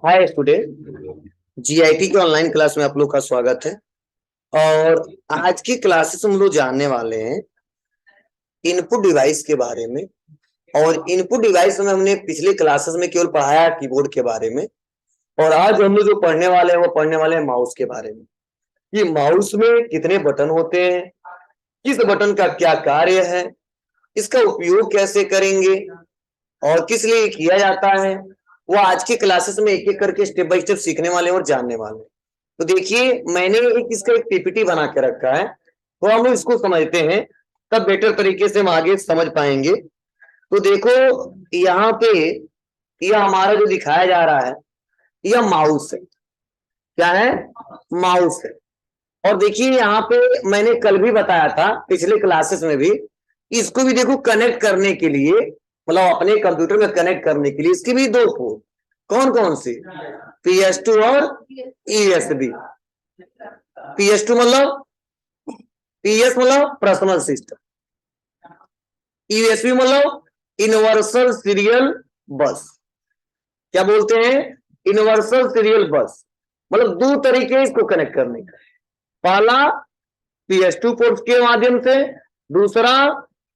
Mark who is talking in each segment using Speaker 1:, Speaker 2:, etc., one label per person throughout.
Speaker 1: Hi student, GIT के online class में आप लोग का स्वागत है। और आज की क्लासेस हम लोग जानने वाले हैं इनपुट डिवाइस के बारे में। और इनपुट डिवाइस में हमने पिछले क्लासेस में केवल पढ़ाया कीबोर्ड के बारे में, और आज हम लोग जो पढ़ने वाले हैं वो पढ़ने वाले हैं माउस के बारे में। ये माउस में कितने बटन होते हैं, किस बटन का क्या कार्य है, इसका उपयोग कैसे करेंगे और किस लिए किया जाता है, वो आज के क्लासेस में एक एक करके स्टेप बाय स्टेप सीखने वाले और जानने वाले। तो देखिए, मैंने इसका एक पीपीटी बना के रखा है, तो हम लोग इसको समझते हैं, तब बेटर तरीके से हम आगे समझ पाएंगे। तो देखो, यहाँ पे यह हमारा जो दिखाया जा रहा है यह माउस है। क्या है? माउस है। और देखिए, यहाँ पे मैंने कल भी बताया था पिछले क्लासेस में भी, इसको भी देखो कनेक्ट करने के लिए, मतलब अपने कंप्यूटर में कनेक्ट करने के लिए इसकी भी दो पोर्ट। कौन कौन सी? PS2 और ESB। PS2 मतलब PS मतलब पर्सनल सिस्टम, USB मतलब यूनिवर्सल सीरियल बस। क्या बोलते हैं? यूनिवर्सल सीरियल बस। मतलब दो तरीके इसको कनेक्ट करने का। पहला PS2 पोर्ट के माध्यम से, दूसरा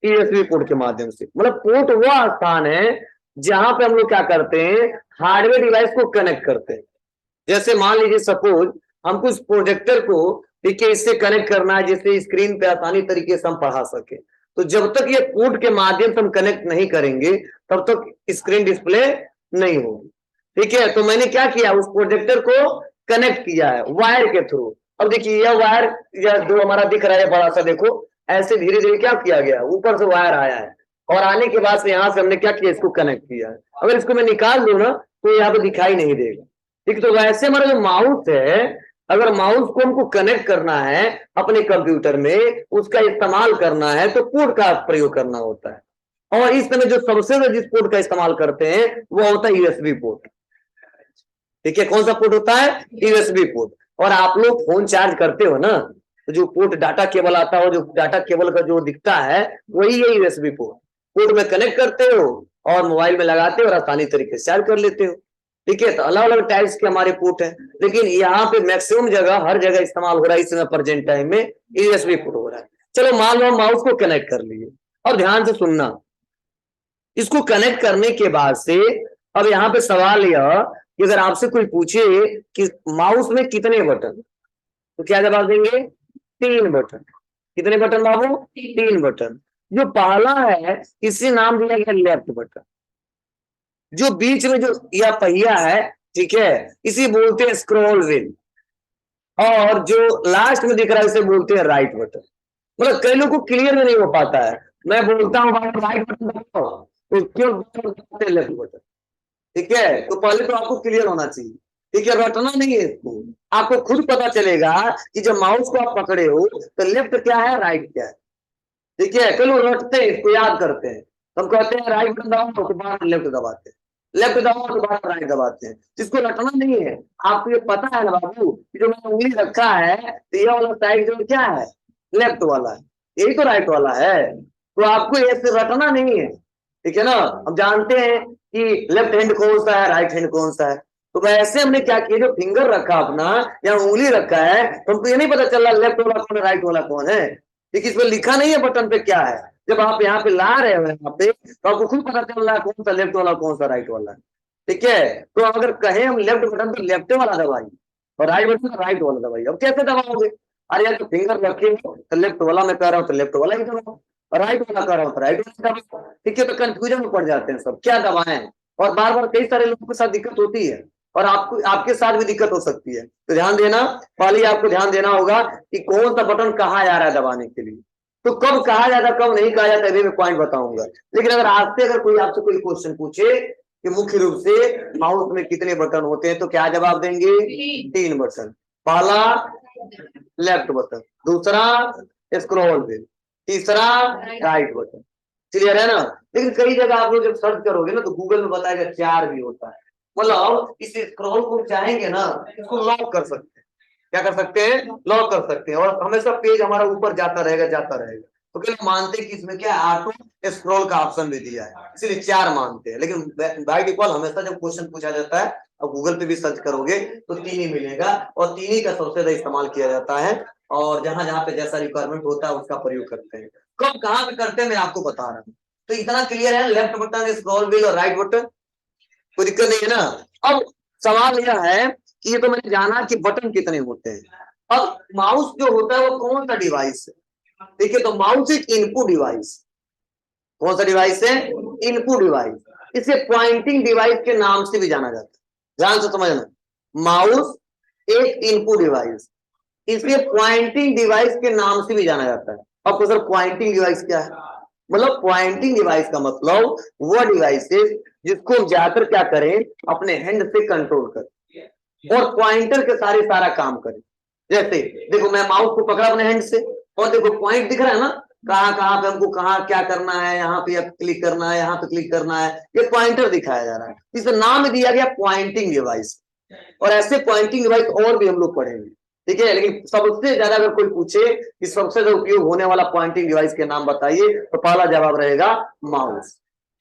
Speaker 1: USB पोर्ट के माध्यम से। मतलब पोर्ट वह स्थान है जहां पे हम लोग क्या करते हैं, हार्डवेयर डिवाइस को कनेक्ट करते हैं। जैसे मान लीजिए सपोज हमको इस प्रोजेक्टर को, ठीक है, इससे कनेक्ट करना है जिससे स्क्रीन पे आसानी तरीके से हम पढ़ा सके। तो जब तक ये पोर्ट के माध्यम से हम कनेक्ट नहीं करेंगे तब तक स्क्रीन डिस्प्ले नहीं होगी। ठीक है, तो मैंने क्या किया, उस प्रोजेक्टर को कनेक्ट किया है वायर के थ्रू। अब देखिए, यह वायर, यह जो हमारा दिख रहा है बड़ा सा, देखो ऐसे धीरे धीरे क्या किया गया, ऊपर से वायर आया है, और आने के बाद से यहां से हमने क्या किया, इसको कनेक्ट किया है। अगर इसको मैं निकाल दूं ना तो यहाँ पे दिखाई नहीं देगा। ठीक, तो वैसे हमारा जो माउस है, अगर माउस को हमको कनेक्ट करना है अपने कंप्यूटर में, उसका इस्तेमाल करना है, तो पोर्ट का प्रयोग करना होता है। और इस समय जो सबसे ज्यादा जिस पोर्ट का इस्तेमाल करते हैं वो होता है यूएसबी पोर्ट। ठीक है, कौन सा पोर्ट होता है? USB port. और आप लोग फोन चार्ज करते हो ना, तो जो पोर्ट डाटा केबल आता है, जो डाटा केबल का जो दिखता है वही है यूएसबी पोर्ट। पोर्ट में कनेक्ट करते हो और मोबाइल में लगाते हो और आसानी तरीके से चार्ज कर लेते हो। ठीक है, तो अलग अलग टाइप्स के हमारे पोर्ट हैं, लेकिन यहाँ पे मैक्सिमम जगह, हर जगह इस्तेमाल हो रहा है इस समय प्रेजेंट टाइम में यूएसबी पोर्ट हो रहा है। चलो मान लो माउस को कनेक्ट कर लिए, और ध्यान से सुनना, इसको कनेक्ट करने के बाद से अब यहाँ पे सवाल यह कि अगर आपसे कोई पूछे कि माउस में कितने बटन, तो क्या जवाब देंगे? 3 बटन। कितने बटन बाबू? 3 बटन। जो पहला है इसे नाम दिया गया लेफ्ट बटन। जो बीच में जो यह पहिया है, ठीक है, इसे बोलते हैं स्क्रॉल व्हील। और जो लास्ट में दिख रहा है इसे बोलते हैं राइट बटन। मतलब कई लोगों को क्लियर में नहीं हो पाता है, मैं बोलता हूँ राइट बटन दबाओ तो क्यों लेफ्ट बटन। ठीक है, तो पहले तो आपको क्लियर होना चाहिए। ठीक है, रटना नहीं है इसको, आपको खुद पता चलेगा कि जब माउस को आप पकड़े हो तो लेफ्ट क्या है, राइट क्या है। ठीक है, कई लोग रटते हैं, इसको याद करते हैं। हम कहते हैं राइट बटन दबाओ तो बार लेफ्ट दबाते हैं, लेफ्ट दबाओ तो बार राइट दबाते हैं। जिसको रटना नहीं है, आपको ये पता है ना बाबू कि जो मैंने उंगली रखा है तो ये वाला साइड जो क्या है, लेफ्ट वाला है, यही तो राइट वाला है। तो आपको ये रटना नहीं है। ठीक है ना, हम जानते हैं कि लेफ्ट हैंड कौन सा है, राइट हैंड कौन सा है। तो वैसे हमने क्या किया, जो फिंगर रखा अपना या उंगली रखा है, तो हमको ये नहीं पता चल रहा लेफ्ट वाला कौन है, राइट वाला कौन है। देखिए, इसमें लिखा नहीं है बटन पे क्या है। जब आप यहाँ पे ला रहे हो यहाँ पे, तो आपको खुद पता चल रहा है कौन सा लेफ्ट वाला कौन सा राइट वाला है। ठीक है, तो अगर कहें हम लेफ्ट बटन तो लेफ्ट वाला दबाइए, और राइट बटन तो राइट वाला दबाइए। अब कैसे दबाओगे? अरे यार, तो फिंगर रखे हो तो लेफ्ट वाला मैं कह रहा हूँ तो लेफ्ट वाला ही दबाओ, और राइट वाला कह रहा हूँ तो राइट वाला दबाओ। ठीक है, तो कंफ्यूजन में पड़ जाते हैं सब, क्या दबाएं। और बार बार कई सारे लोगों के साथ दिक्कत होती है, और आपको, आपके साथ भी दिक्कत हो सकती है। तो ध्यान देना, पहले आपको ध्यान देना होगा कि कौन सा बटन कहाँ जा रहा है दबाने के लिए। तो कब कहा जाता, कब नहीं कहा जाता, अभी मैं पॉइंट बताऊंगा। लेकिन अगर आज से अगर कोई आपसे कोई क्वेश्चन पूछे कि मुख्य रूप से माउस में कितने बटन होते हैं, तो क्या जवाब देंगे? 3 बटन। पहला लेफ्ट बटन, दूसरा स्क्रॉल व्हील, तीसरा राइट बटन। क्लियर है ना? लेकिन कई जगह आप लोग जब सर्च करोगे ना तो गूगल में बताएगा 4 भी होता है। मतलब इस स्क्रॉल को चाहेंगे ना, इसको लॉक कर सकते हैं। क्या कर सकते हैं? लॉक कर सकते हैं, और हमेशा पेज हमारा ऊपर जाता रहेगा, जाता रहेगा। तो क्या मानते हैं कि इसमें क्या है, ऑटो स्क्रॉल का ऑप्शन भी दिया है, इसलिए 4 मानते हैं। लेकिन बाय डिफॉल्ट हमेशा जब क्वेश्चन पूछा जाता है, अब गूगल पे भी सर्च करोगे तो 3 ही मिलेगा, और 3 ही का सबसे ज्यादा इस्तेमाल किया जाता है, और जहां जहां पे जैसा रिक्वायरमेंट होता है उसका प्रयोग करते हैं। कब कहां पे करते हैं मैं आपको बता रहा हूँ। तो इतना क्लियर है, लेफ्ट बटन स्क्रॉल व्हील और राइट बटन, कोई दिक्कत नहीं है ना। अब सवाल यह है कि ये तो मैंने जाना कि बटन कितने होते हैं, अब माउस जो होता है वो कौन सा डिवाइस है। देखिए, तो माउस एक इनपुट डिवाइस, कौन सा डिवाइस है, इनपुट डिवाइस, इसे पॉइंटिंग डिवाइस के नाम से भी जाना जाता है, ध्यान से समझना। माउस एक इनपुट डिवाइस, इसे पॉइंटिंग डिवाइस के नाम से भी जाना जाता है। अब तो सर पॉइंटिंग डिवाइस क्या है, मतलब पॉइंटिंग डिवाइस का मतलब वो डिवाइसेस जिसको हम जाकर क्या करें, अपने हैंड से कंट्रोल करें और पॉइंटर के सारा काम करें। जैसे देखो, मैं माउस को पकड़ा अपने हैंड से, और देखो पॉइंट दिख रहा है ना, कहां कहां पे हमको कहां क्या करना है, यहाँ पे क्लिक करना है, यहाँ पे क्लिक करना है, ये पॉइंटर दिखाया जा रहा है, इस नाम दिया गया पॉइंटिंग डिवाइस। और ऐसे पॉइंटिंग डिवाइस और भी हम लोग पढ़ेंगे, ठीक है। लेकिन सबसे ज्यादा अगर कोई पूछे कि सबसे ज्यादा उपयोग होने वाला पॉइंटिंग डिवाइस के नाम बताइए, तो पहला जवाब रहेगा माउस,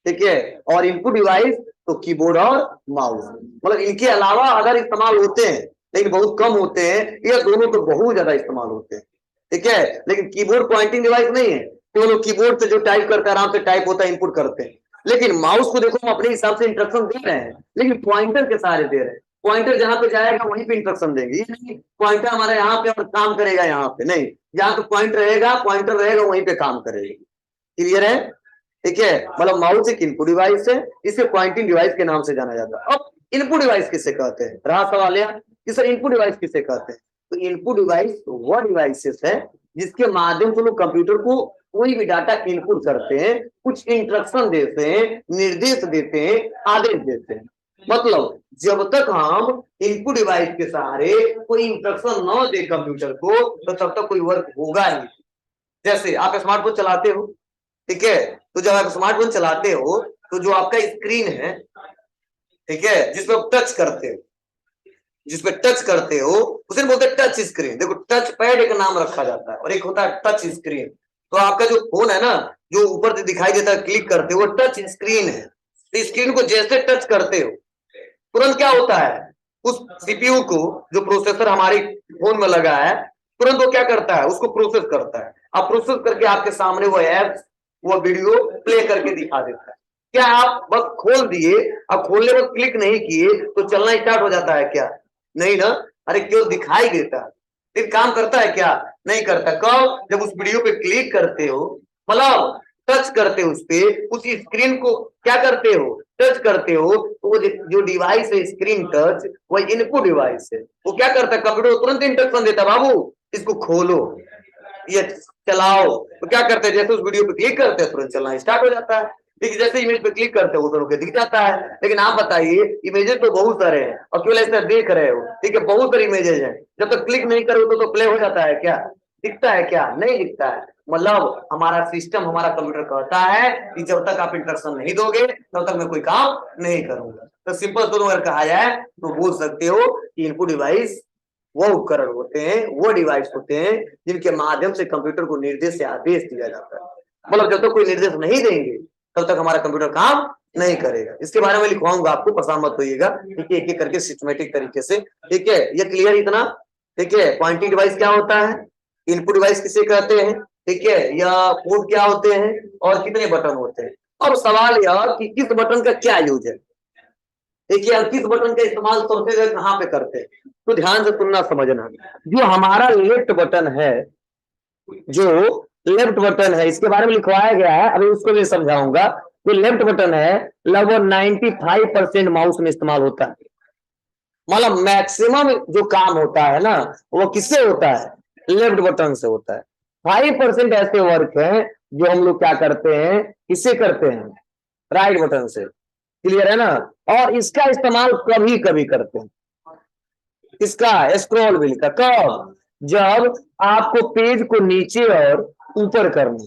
Speaker 1: ठीक है। और इनपुट डिवाइस तो कीबोर्ड और माउस, मतलब इनके अलावा अगर इस्तेमाल होते हैं लेकिन बहुत कम होते हैं, ये दोनों तो बहुत ज्यादा इस्तेमाल होते हैं, ठीक है। लेकिन कीबोर्ड पॉइंटिंग डिवाइस नहीं है, तो लोग कीबोर्ड से जो टाइप करते हैं आराम से टाइप होता है, इनपुट करते हैं। लेकिन माउस को देखो, हम अपने हिसाब से इंस्ट्रक्शन दे रहे हैं, लेकिन पॉइंटर के सहारे दे रहे हैं। पॉइंटर जहां पे जाएगा वहीं पे इंस्ट्रक्शन देंगे, ये नहीं पॉइंटर हमारा यहाँ पे और काम करेगा यहाँ पे, नहीं, जहां तो पॉइंटर रहेगा वहीं पे काम करेगा। क्लियर है, ठीक है। मतलब माउस एक इनपुट डिवाइस है, इसे पॉइंटिंग डिवाइस के नाम से जाना जाता है। अब इनपुट डिवाइस किसे कहते हैं, रहा सवाल यह कि सर इनपुट डिवाइस किसे कहते हैं। तो इनपुट डिवाइस वह डिवाइसेस है जिसके माध्यम से लोग कंप्यूटर को कोई भी डाटा इनपुट करते हैं, कुछ इंस्ट्रक्शन देते हैं, निर्देश देते हैं, आदेश देते हैं। मतलब जब तक हम इनपुट डिवाइस के सहारे कोई इंस्ट्रक्शन न दे कंप्यूटर को, तो तब तक कोई वर्क होगा नहीं। जैसे आप स्मार्टफोन चलाते हो, ठीक है, तो जब आप स्मार्टफोन चलाते हो तो जो आपका स्क्रीन है, ठीक है, जिसपे आप टच करते हो, जिसपे टच करते हो उसे बोलते हैं टच स्क्रीन। देखो, टच पैड एक नाम रखा जाता है और एक होता है टच स्क्रीन। तो आपका जो फोन है ना, जो ऊपर से दिखाई देता है, क्लिक करते हो, वो टच स्क्रीन है। तो स्क्रीन को जैसे टच करते हो, तुरंत क्या होता है, उस सीपीयू को, जो प्रोसेसर हमारे फोन में लगा है, तुरंत वो क्या करता है, उसको प्रोसेस करता है। अब प्रोसेस करके आपके सामने वो ऐप, वो वीडियो प्ले करके दिखा देता है। क्या आप बस खोल दिए, अब खोलने पर क्लिक नहीं किए तो चलना स्टार्ट हो जाता है क्या, नहीं ना, अरे क्यों दिखाई देता है, फिर काम करता है क्या, नहीं करता। कब, जब उस वीडियो पे क्लिक करते हो, मतलब टच करते हो उस पे, उस स्क्रीन को क्या करते हो, टच करते हो, तो वो जो डिवाइस है स्क्रीन टच, वो इनपुट डिवाइस है। वो क्या करता है, कंप्यूटर तुरंत इंस्ट्रक्शन देता है, बाबू इसको खोलो, ये चलाओ। तो क्या करते हैं, जैसे उस वीडियो पे क्लिक करते हैं तुरंत चलना स्टार्ट हो जाता है। ठीक, जैसे इमेज पे क्लिक करते हो तो दिख जाता है। लेकिन आप बताइए, इमेजेस तो बहुत सारे हैं और केवल ऐसा देख रहे हो, ठीक है, बहुत सारे इमेजेस हैं, जब तक क्लिक नहीं करोगे तो प्ले हो जाता है क्या, दिखता है क्या, नहीं दिखता है। मतलब हमारा सिस्टम, हमारा कंप्यूटर कहता है कि जब तक आप इंस्ट्रक्शन नहीं दोगे तब तक मैं कोई काम नहीं करूंगा। तो सिंपल तो अगर कहा जाए तो बोल सकते हो कि इनपुट डिवाइस वो उपकरण होते हैं, वो डिवाइस होते हैं जिनके माध्यम से कंप्यूटर को निर्देश या आदेश दिया जाता है। मतलब जब तक कोई निर्देश नहीं देंगे तब तक हमारा कंप्यूटर काम नहीं करेगा। इसके बारे में लिखवाऊंगा आपको, परेशान मत होइएगा, ठीक है, एक एक करके सिस्टमेटिक तरीके से, ठीक है। ये क्लियर इतना, ठीक है। पॉइंटिंग डिवाइस क्या होता है, इनपुट डिवाइस किसे कहते हैं, ठीक है, या पोर्ट क्या होते हैं, और कितने बटन होते हैं। अब सवाल यह कि किस बटन का क्या यूज है, देखिए, अब किस बटन का इस्तेमाल सबसे ज्यादा कहां पे करते हैं, तो ध्यान से सुनना समझना। जो हमारा लेफ्ट बटन है, जो लेफ्ट बटन है, इसके बारे में लिखवाया गया है, अभी उसको भी समझाऊंगा। जो लेफ्ट बटन है लगभग 95% माउस में इस्तेमाल होता है। मतलब मैक्सिमम जो काम होता है ना, वो किससे होता है, लेफ्ट बटन से होता है। 5% ऐसे वर्क हैं जो हम लोग क्या करते हैं, किससे करते हैं, राइट बटन से। क्लियर है ना। और इसका इस्तेमाल कभी कभी करते हैं, इसका स्क्रॉल व्हील का, कब, जब आपको पेज को नीचे और ऊपर करना,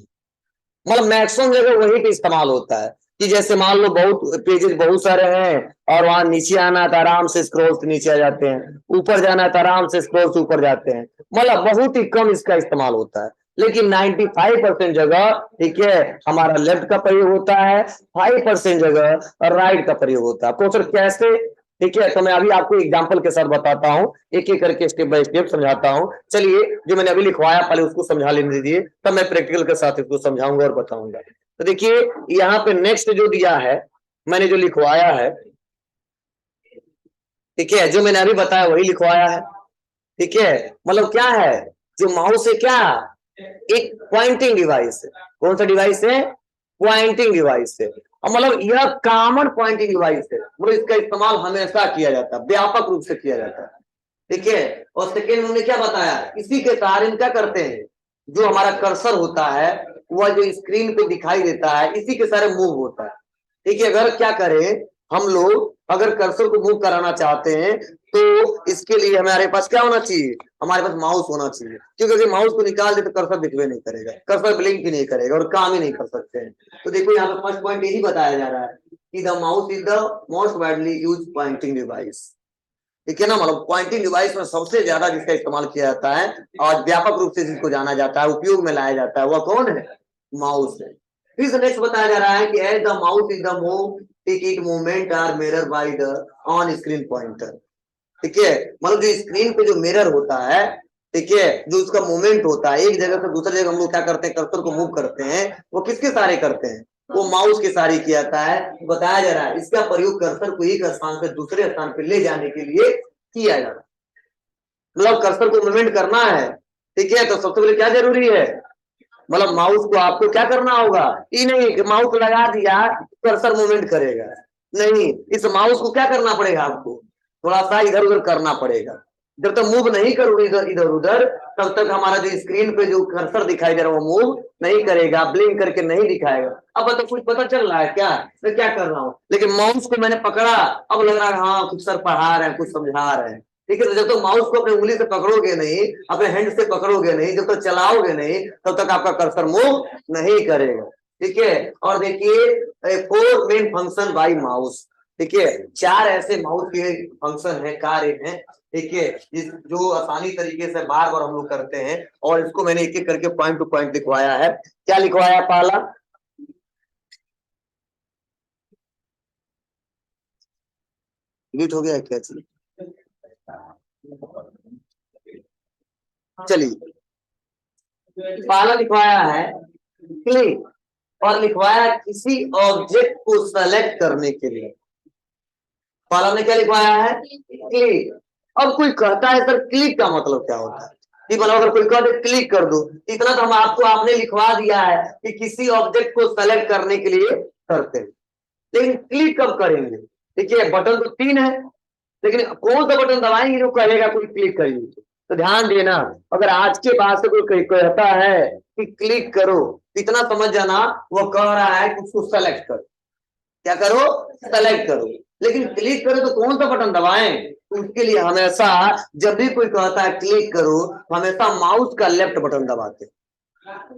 Speaker 1: मतलब मैक्सिमम जगह वही पे इस्तेमाल होता है। कि जैसे मान लो बहुत पेजेस बहुत सारे हैं और वहां नीचे आना है तो आराम से स्क्रॉल से नीचे आ जाते हैं, ऊपर जाना है तो आराम से स्क्रॉल से ऊपर जाते हैं। मतलब बहुत ही कम इसका इस्तेमाल होता है। लेकिन 95% जगह, ठीक है, हमारा लेफ्ट का प्रयोग होता है, 5% जगह राइट का प्रयोग होता है। तो सर कैसे, ठीक है, तो मैं अभी आपको एग्जांपल के साथ बताता हूं, एक एक करके स्टेप बाय स्टेप समझाता हूं। चलिए, जो मैंने अभी लिखवाया पहले उसको समझा लेने दीजिए, तब मैं प्रैक्टिकल के साथ इसको समझाऊंगा और बताऊंगा। तो देखिए, यहाँ पे नेक्स्ट जो दिया है, मैंने जो लिखवाया है, ठीक है, जो मैंने अभी बताया वही लिखवाया है, ठीक है। मतलब क्या है, जो माउस है क्या, एक पॉइंटिंग डिवाइस है। कौन सा डिवाइस है, पॉइंटिंग डिवाइस है। और मतलब यह कॉमन पॉइंटिंग डिवाइस है, मतलब इसका इस्तेमाल हमेशा किया जाता है, व्यापक रूप से किया जाता है, ठीक है। और सेकेंड उन्होंने क्या बताया, इसी के सहारे क्या करते हैं, जो हमारा कर्सर होता है वह जो स्क्रीन पे दिखाई देता है, इसी के सहारे मूव होता है, ठीक है। अगर क्या करें हम लोग, अगर कर्सर को मूव कराना चाहते हैं तो इसके लिए हमारे पास क्या होना चाहिए, हमारे पास माउस होना चाहिए, क्योंकि अगर माउस को निकाल दे तो कर्सर दिखवे नहीं करेगा, कर्सर ब्लिंक ही नहीं करेगा और काम ही नहीं कर सकते हैं। तो देखो यहाँ पे फर्स्ट पॉइंट यही बताया जा रहा है कि the mouse is the most widely use pointing device, ठीक है ना। मतलब पॉइंटिंग डिवाइस में सबसे ज्यादा जिसका इस्तेमाल किया जाता है और व्यापक रूप से जिसको जाना जाता है, उपयोग में लाया जाता है, वह कौन है, माउस है। फिर नेक्स्ट बताया जा रहा है कि as the mouse is the move, tick it movement are mirror by the on screen pointer, ठीक है। मतलब जो स्क्रीन पे जो मिरर होता है, ठीक है, जो उसका मूवमेंट होता है एक जगह से दूसरी जगह हम लोग क्या करते हैं, कर्सर को मूव करते हैं, वो किसके सहारे करते हैं, वो माउस के सहारे किया जाता है। बताया जा रहा है इसका प्रयोग कर्सर को एक स्थान से दूसरे स्थान पे ले जाने के लिए किया जा रहा है। मतलब कर्सर को मूवमेंट करना है, ठीक है, तो सबसे पहले क्या जरूरी है, मतलब माउस को आपको क्या करना होगा, ये नहीं कि माउस लगा दिया कर्सर मूवमेंट करेगा, नहीं, इस माउस को क्या करना पड़ेगा आपको, थोड़ा सा इधर उधर करना पड़ेगा। जब तक मूव नहीं करोगे इधर इधर उधर, तब तक हमारा जो स्क्रीन पे जो कर्सर दिखाई दे रहा है वो मूव नहीं करेगा, ब्लिंक करके नहीं दिखाएगा। अब तो कुछ पता चल रहा है क्या, मैं क्या कर रहा हूँ, लेकिन माउस को मैंने पकड़ा, अब लग रहा है हाँ कुछ सर पढ़ा रहे हैं, कुछ समझा रहे हैं, ठीक है। तो जब तक माउस को अपने उंगली से पकड़ोगे नहीं, अपने हैंड से पकड़ोगे नहीं, जब तक चलाओगे नहीं, तब तक आपका कर्सर मूव नहीं करेगा, ठीक है। और देखिए 4 मेन फंक्शन बाय माउस, ठीक है, 4 ऐसे माउस के फंक्शन है, कार्य हैं, ठीक है, जो आसानी तरीके से बार बार हम लोग करते हैं। और इसको मैंने एक एक करके पॉइंट टू पॉइंट लिखवाया है। क्या लिखवाया, पहला डिलीट हो गया क्या, चलिए, पहला लिखवाया है क्लिक, और लिखवाया किसी ऑब्जेक्ट को सेलेक्ट करने के लिए। पहला ने क्या लिखवाया है, क्लिक। अब कोई कहता है सर क्लिक का मतलब क्या होता है, कि मतलब अगर कोई कह दे क्लिक कर दो, इतना तो हम आपको आपने लिखवा दिया है कि किसी ऑब्जेक्ट को सेलेक्ट करने के लिए करते हैं, लेकिन क्लिक कब करेंगे, देखिए बटन तो 3 है, लेकिन कौन सा बटन दबाएंगे जो कहेगा कोई क्लिक करिए। तो ध्यान देना, अगर आज के बाद से कोई कहता है कि क्लिक करो, इतना समझ जाना वो कह रहा है कि उसको सेलेक्ट करो, क्या करो, सेलेक्ट करो। लेकिन क्लिक करो तो कौन सा बटन दबाएं, तो उसके लिए हमेशा जब भी कोई कहता है क्लिक करो, हमेशा माउस का लेफ्ट बटन दबाते,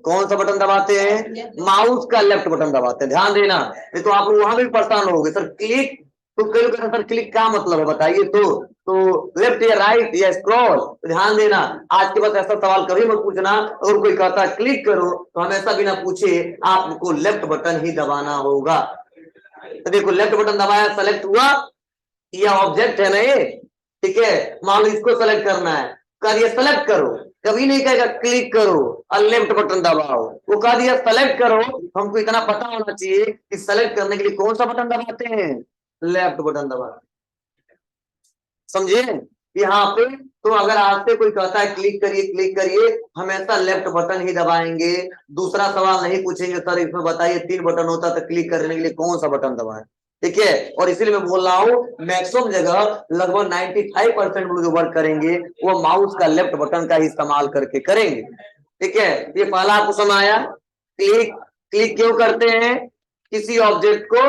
Speaker 1: कौन सा बटन दबाते हैं, माउस का लेफ्ट बटन दबाते हैं, ध्यान देना। नहीं तो आप वहां भी परेशान हो गए सर क्लिक, तो कई लोग सर क्लिक क्या मतलब है बताइए, तो लेफ्ट या राइट या स्क्रॉल, तो ध्यान देना। आज के बाद ऐसा सवाल कभी मत पूछना, और कोई कहता है क्लिक करो तो हमेशा बिना पूछे आपको लेफ्ट बटन ही दबाना होगा। तो देखो लेफ्ट बटन दबाया, सेलेक्ट हुआ, ये ऑब्जेक्ट है ना ये, ठीक है, मान लो इसको सेलेक्ट करना है, कर दिया सेलेक्ट करो, कभी नहीं कहेगा क्लिक करो और लेफ्ट बटन दबाओ, वो कह दिया सेलेक्ट करो। हमको इतना पता होना चाहिए कि सेलेक्ट करने के लिए कौन सा बटन दबाते हैं, लेफ्ट बटन दबाते, समझिए यहाँ पे। तो अगर आपसे कोई कहता है क्लिक करिए, हमेशा लेफ्ट बटन ही दबाएंगे, दूसरा सवाल नहीं पूछेंगे सर इसमें बताइए 3 बटन होता तो क्लिक करने के लिए कौन सा बटन दबाएं, ठीक है। और इसीलिए मैं बोल रहा हूँ मैक्सिमम जगह लगभग 95% जो वर्क करेंगे वो माउस का लेफ्ट बटन का ही इस्तेमाल करके करेंगे, ठीक है। ये पहला आपको समझ आया, क्लिक, क्लिक क्यों करते हैं, किसी ऑब्जेक्ट को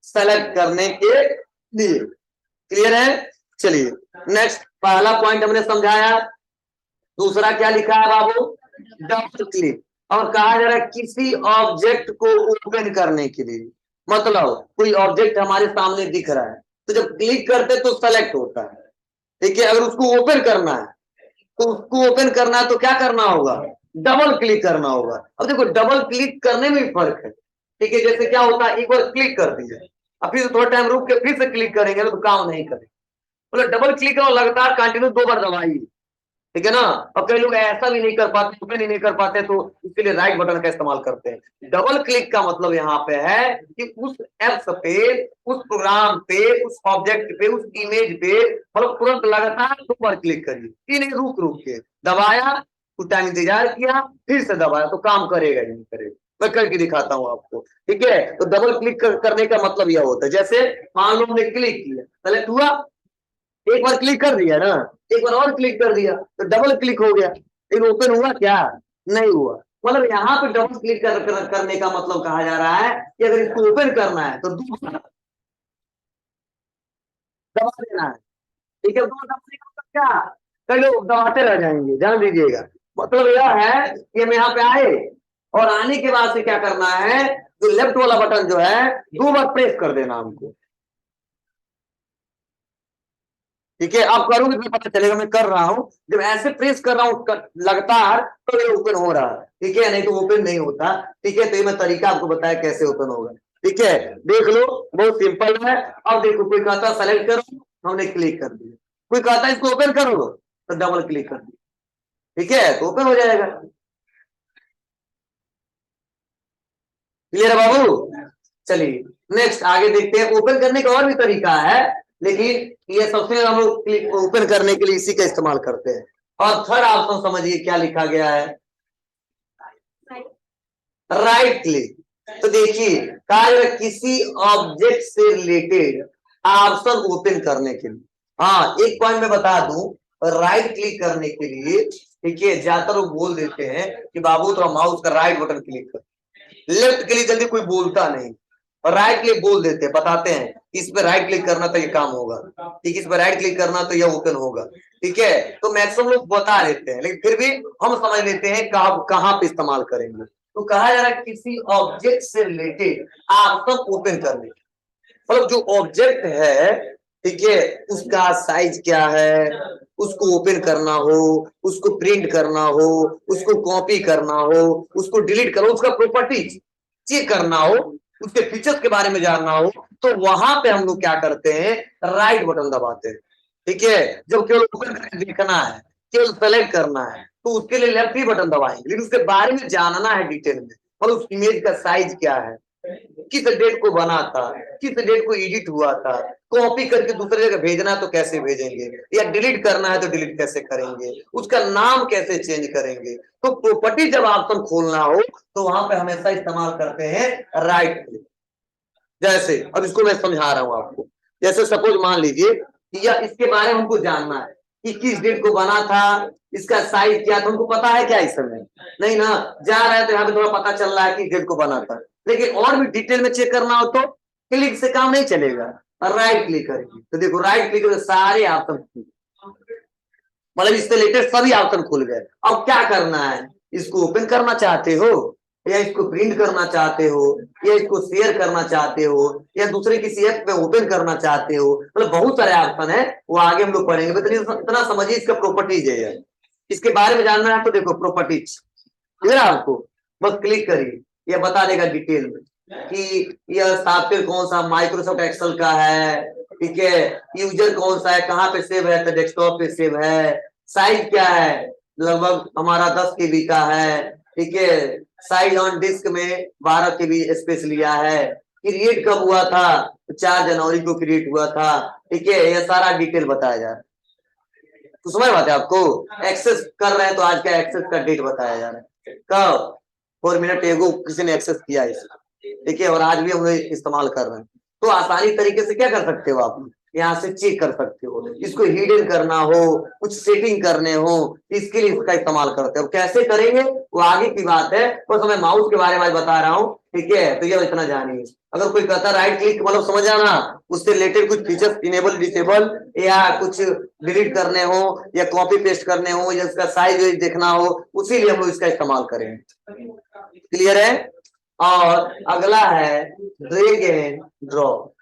Speaker 1: सेलेक्ट करने के लिए, क्लियर है। चलिए नेक्स्ट, पहला पॉइंट हमने समझाया, दूसरा क्या लिखा है बाबू, डबल क्लिक। और कहा जा रहा है किसी ऑब्जेक्ट को ओपन करने के लिए, मतलब कोई ऑब्जेक्ट हमारे सामने दिख रहा है, तो जब क्लिक करते तो सेलेक्ट होता है, ठीक है। अगर उसको ओपन करना है तो उसको ओपन करना है तो क्या करना होगा, डबल क्लिक करना होगा। अब देखो डबल क्लिक करने में भी फर्क है, ठीक है। जैसे क्या होता है, एक बार क्लिक कर दिया, अब फिर थोड़ा टाइम रुक के फिर से क्लिक करेंगे तो काम नहीं करेगा। मतलब डबल क्लिक करो लगातार कंटिन्यू 2 बार दबाइए, ठीक है ना। अब कई लोग ऐसा भी नहीं कर पाते, ओपन ही नहीं कर पाते, तो इसके लिए राइट बटन का इस्तेमाल करते हैं। डबल क्लिक का मतलब यहाँ पे है कि उस एप्स पे, उस प्रोग्राम पे, उस ऑब्जेक्ट पे, उस इमेज पे मतलब तुरंत लगातार 2 बार क्लिक करिए, ये नहीं रुक रुक के दबाया, कुछ टाइम इंतजार किया, फिर से दबाया, तो काम करेगा ही नहीं करेगा। मैं करके दिखाता हूँ आपको, ठीक है। तो डबल क्लिक करने का मतलब यह होता है, जैसे मान लो हमने क्लिक किया, सेलेक्ट हुआ, एक बार क्लिक कर दिया ना, एक बार और क्लिक कर दिया तो डबल क्लिक हो गया, लेकिन ओपन हुआ क्या, नहीं हुआ। मतलब यहाँ पे डबल क्लिक करने का मतलब कहा जा रहा है कि अगर इसको ओपन करना है तो 2 बार दबा देना है, ठीक है। 2 दबाने का मतलब क्या, कई लोग दबाते रह जाएंगे, ध्यान दीजिएगा। मतलब यह है कि हम यहाँ पे आए और आने के बाद से क्या करना है, जो लेफ्ट वाला बटन जो है 2 बार प्रेस कर देना हमको, ठीक है। आप करोगे तो पता चलेगा मैं कर रहा हूं, जब ऐसे प्रेस कर रहा हूं लगातार तो ये ओपन हो रहा है, ठीक है, नहीं तो ओपन नहीं होता, ठीक है। तो ये मैं तरीका आपको बताया कैसे ओपन होगा, ठीक है। देख लो बहुत सिंपल है। अब देखो कोई कहता सेलेक्ट करो, हमने क्लिक कर दिया, कोई कहता इसको ओपन करो तो डबल क्लिक कर दिया, ठीक है, तो ओपन हो जाएगा। क्लियर है बाबू, चलिए नेक्स्ट आगे देखते हैं। ओपन करने का और भी तरीका है, लेकिन ये सबसे हम लोग ओपन करने के लिए इसी का इस्तेमाल करते हैं। और थर्ड ऑप्शन समझिए क्या लिखा गया है, राइट क्लिक। तो देखिए कार्य किसी ऑब्जेक्ट से रिलेटेड ऑप्शन ओपन करने के लिए, हाँ एक पॉइंट में बता दूं, राइट क्लिक करने के लिए, ठीक है, ज्यादातर लोग बोल देते हैं कि बाबू तो माउस का राइट बटन क्लिक कर, लेफ्ट के लिए जल्दी कोई बोलता नहीं, और राइट क्लिक बोल देते हैं, बताते हैं इस पे राइट क्लिक करना तो ये काम होगा, ठीक है, इस पे राइट क्लिक करना तो ये ओपन होगा, ठीक है। तो मैक्सिमम लोग बता देते हैं, लेकिन फिर भी हम समझ लेते हैं कहां पे इस्तेमाल करेंगे। तो कहा जा रहा है किसी ऑब्जेक्ट से रिलेटेड ऑप्शन ओपन करने, मतलब जो ऑब्जेक्ट है, ठीक है, उसका साइज क्या है, उसको ओपन करना हो, उसको प्रिंट करना हो, उसको कॉपी करना हो, उसको डिलीट करो, उसका प्रॉपर्टीज चेक करना हो, उसके फीचर्स के बारे में जानना हो, तो वहां पे हम लोग क्या करते हैं, राइट बटन दबाते हैं, ठीक है। जब केवल ओपन करके देखना है, केवल सेलेक्ट करना है, तो उसके लिए लेफ्ट ही बटन दबाएंगे, लेकिन उसके बारे में जानना है डिटेल में, और उस इमेज का साइज क्या है, किस डेट को बना था, किस डेट को एडिट हुआ था, कॉपी करके दूसरे जगह भेजना है तो कैसे भेजेंगे, या डिलीट करना है तो डिलीट कैसे करेंगे, उसका नाम कैसे चेंज करेंगे। तो प्रॉपर्टी जब ऑप्शन खोलना हो तो वहां पे हमेशा इस्तेमाल करते हैं राइट क्लिक। जैसे अब इसको मैं समझा रहा हूं आपको, जैसे सपोज मान लीजिए कि या इसके बारे में हमको जानना है कि किस डेट को बना था, इसका साइज क्या था, हमको पता है क्या इस समय, नहीं ना, जा रहा है तो यहाँ पे थोड़ा पता चल रहा है कि डेट को बना था, लेकिन और भी डिटेल में चेक करना हो तो क्लिक से काम नहीं चलेगा, राइट क्लिक करेंगे तो देखो राइट क्लिक करके सारे ऑप्शन, मतलब इससे रिलेटेड सभी ऑप्शन खुल गए। अब क्या करना है, इसको ओपन करना चाहते हो, या इसको प्रिंट करना चाहते हो, या इसको शेयर करना चाहते हो, या दूसरे किसी ऐप में ओपन करना चाहते हो, मतलब बहुत सारे ऑप्शन है, वो आगे हम लोग पढ़ेंगे। इतना समझिए इसका प्रॉपर्टीज है, इसके बारे में जानना है तो देखो प्रॉपर्टीज, ठीक है आपको, बस क्लिक करिए, यह बता देगा डिटेल में कि यह सॉफ्टवेयर कौन सा माइक्रोसॉफ्ट एक्सेल का है, ठीक है, यूजर कौन सा है, कहाँ पे सेव है, तो डेस्कटॉप पे सेव है, साइज क्या है, लगभग हमारा 10 KB का है, ठीक है, साइज ऑन डिस्क में 12 KB स्पेस लिया है, क्रिएट कब हुआ था, तो 4 जनवरी को क्रिएट हुआ था, ठीक है, यह सारा डिटेल बताया जा रहा है। तो समझ बात है आपको, एक्सेस कर रहे हैं तो आज का एक्सेस का डेट बताया जा रहा है, कब 4 मिनट एगो किसी ने एक्सेस किया इसको, ठीक है, और आज भी हम लोग इस्तेमाल कर रहे हैं। तो आसानी तरीके से क्या कर सकते हो आप, यहाँ से चेक कर सकते हो, इसको हिडन करना हो, कुछ सेटिंग करने हो, इसके लिए इसका इस्तेमाल करते हो। कैसे करेंगे वो आगे की बात है, बस मैं माउस के बारे में बता रहा हूँ, ठीक है, तो ये इतना जानिए। अगर कोई कहता राइट क्लिक मतलब समझ आना, उससे रिलेटेड कुछ फीचर्स इनेबल डिसेबल, या कुछ डिलीट करने हो, या कॉपी पेस्ट करने हो, या उसका साइज देखना हो, उसी लिए हम लोग इसका इस्तेमाल करेंगे। क्लियर है। और अगला है ड्रैग एंड ड्रॉप,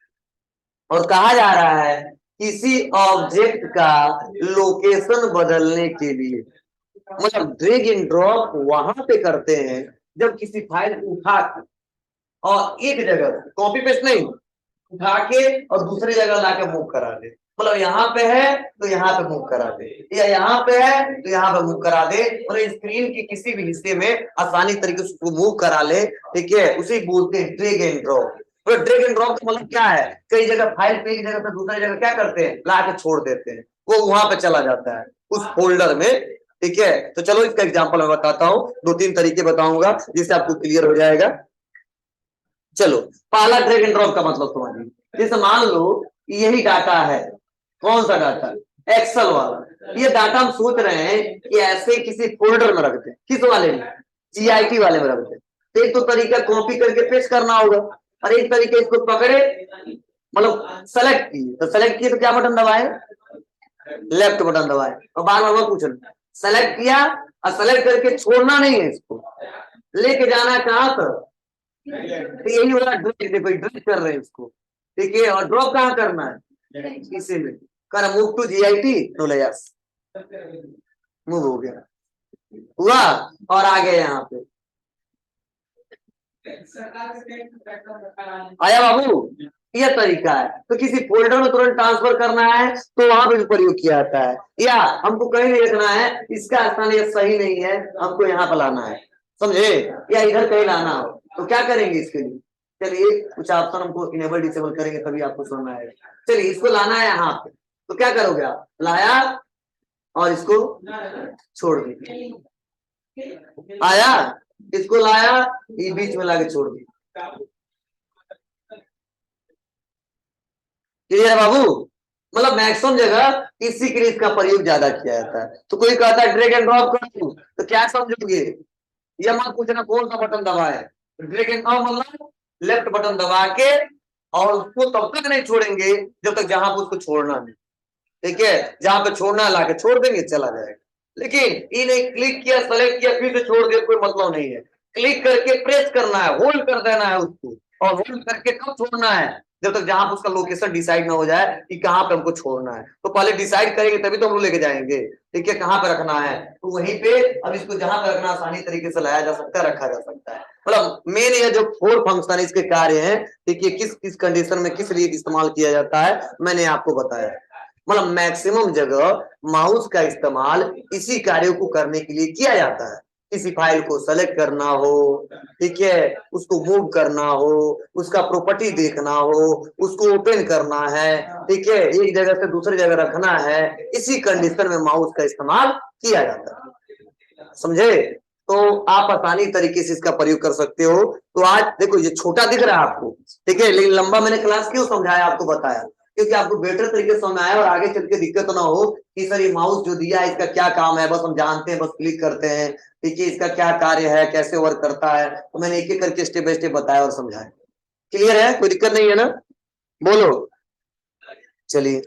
Speaker 1: और कहा जा रहा है किसी ऑब्जेक्ट का लोकेशन बदलने के लिए, मतलब ड्रैग एंड ड्रॉप वहां पे करते हैं जब किसी फाइल को उठा के और एक जगह कॉपी पेस्ट नहीं, उठा के और दूसरी जगह लाके मूव करा दे। मतलब यहाँ पे है तो यहाँ पे मूव करा दे, या यहाँ पे है तो यहाँ पे मूव करा दे, और स्क्रीन के किसी भी हिस्से में आसानी तरीके से उसको मूव करा ले। ठीक है, उसे बोलते हैं ड्रैग एंड ड्रॉप। तो ड्रैग एंड ड्रॉप का मतलब क्या है, कई जगह फाइल पे एक जगह से दूसरी जगह क्या करते हैं, ला के छोड़ देते हैं, वो वहां पे चला जाता है उस फोल्डर में। ठीक है, तो चलो इसका एग्जाम्पल मैं बताता हूँ, 2-3 तरीके बताऊंगा जिससे आपको क्लियर हो जाएगा। चलो, पहला ड्रैग एंड ड्रॉप का मतलब समझिए। जैसे मान लो यही डाटा है, कौन सा डाटा, एक्सेल वाला। ये डाटा हम सोच रहे हैं कि ऐसे किसी फोल्डर में रख दें, किस वाले में, जीआईटी वाले में रख दें। तो एक तो तरीका कॉपी करके पेस्ट करना होगा, और एक तरीका इसको पकड़े, मतलब सेलेक्ट किए, तो सेलेक्ट किए तो क्या बटन दबाए, लेफ्ट बटन दबाए, और बार बार पूछ रहे, सेलेक्ट किया और सेलेक्ट करके छोड़ना नहीं है, इसको लेके जाना है कहां पर, तो यही वाला ड्रैग, देखो ड्रैग कर रहे हैं इसको। ठीक है, और ड्रॉप कहाँ करना है, इसी में कर, मूव टू जीआईटी, तो ले यस, मूव हो गया, हुआ, और आ गए यहाँ पे, आया बाबू। यह तरीका है। तो किसी फोल्डर में तुरंत ट्रांसफर करना है तो वहां पे भी प्रयोग किया जाता है, या हमको कहीं भी रखना है, इसका स्थान ये सही नहीं है, हमको यहाँ पर लाना है, समझे, या इधर कहीं लाना हो तो क्या करेंगे इसके लिए, चलिए कुछ ऑप्शन हमको इनेबल डिसेबल करेंगे तभी आपको समझ आएगा। चलिए, इसको लाना है यहाँ पे, तो क्या करोगे आप, लाया और इसको छोड़ दीजिए, आया, इसको लाया, ये बीच में लाके छोड़ दिया। क्लियर है बाबू, मतलब मैक्सिमम जगह इसी के लिए इसका प्रयोग ज्यादा किया जाता है। तो कोई कहता है ड्रैग एंड ड्रॉप कर दूं, तो क्या समझोगे, यह मत पूछना कौन सा बटन दबाए, ड्रैग एंड ड्रॉप मतलब लेफ्ट बटन दबा के, और उसको तब तक नहीं छोड़ेंगे जब तक जहां पर उसको छोड़ना नहीं। ठीक है, जहां पे छोड़ना है लाके छोड़ देंगे, चला जाएगा। लेकिन इन्हें क्लिक किया, सेलेक्ट किया, फिर से छोड़ दिया, कोई मतलब नहीं है। क्लिक करके प्रेस करना है, होल्ड कर देना है उसको, और होल्ड करके कब छोड़ना है, जब तक जहां पर उसका लोकेशन डिसाइड ना हो जाए कि कहां पे हमको छोड़ना है। तो पहले डिसाइड करेंगे तभी तो हम लोग लेके जाएंगे। ठीक है, कहां पे रखना है, तो वहीं पे अब इसको जहां पे रखना आसानी तरीके से लाया जा सकता है, रखा जा सकता है। मतलब मेन ये जो 4 फंक्शन इसके कार्य हैं, ठीक है, किस किस कंडीशन में किस लिए इस्तेमाल किया जाता है, मैंने आपको बताया। मतलब मैक्सिमम जगह माउस का इस्तेमाल इसी कार्यों को करने के लिए किया जाता है। किसी फाइल को सेलेक्ट करना हो, ठीक है, उसको मूव करना हो, उसका प्रॉपर्टी देखना हो, उसको ओपन करना है, ठीक है, एक जगह से दूसरी जगह रखना है, इसी कंडीशन में माउस का इस्तेमाल किया जाता है, समझे। तो आप आसानी तरीके से इसका प्रयोग कर सकते हो। तो आज देखो ये छोटा दिख रहा है आपको, ठीक है, लेकिन लंबा मैंने क्लास क्यों समझाया, आपको बताया, क्योंकि आपको बेटर तरीके से समझ आया और आगे चल के दिक्कत ना हो कि सर ये माउस जो दिया है इसका क्या काम है, बस हम जानते हैं, बस क्लिक करते हैं, ठीक है, इसका क्या कार्य है, कैसे वर्क करता है, तो मैंने एक एक करके स्टेप बाय स्टेप बताया और समझाया। क्लियर है, कोई दिक्कत नहीं है ना, बोलो, चलिए।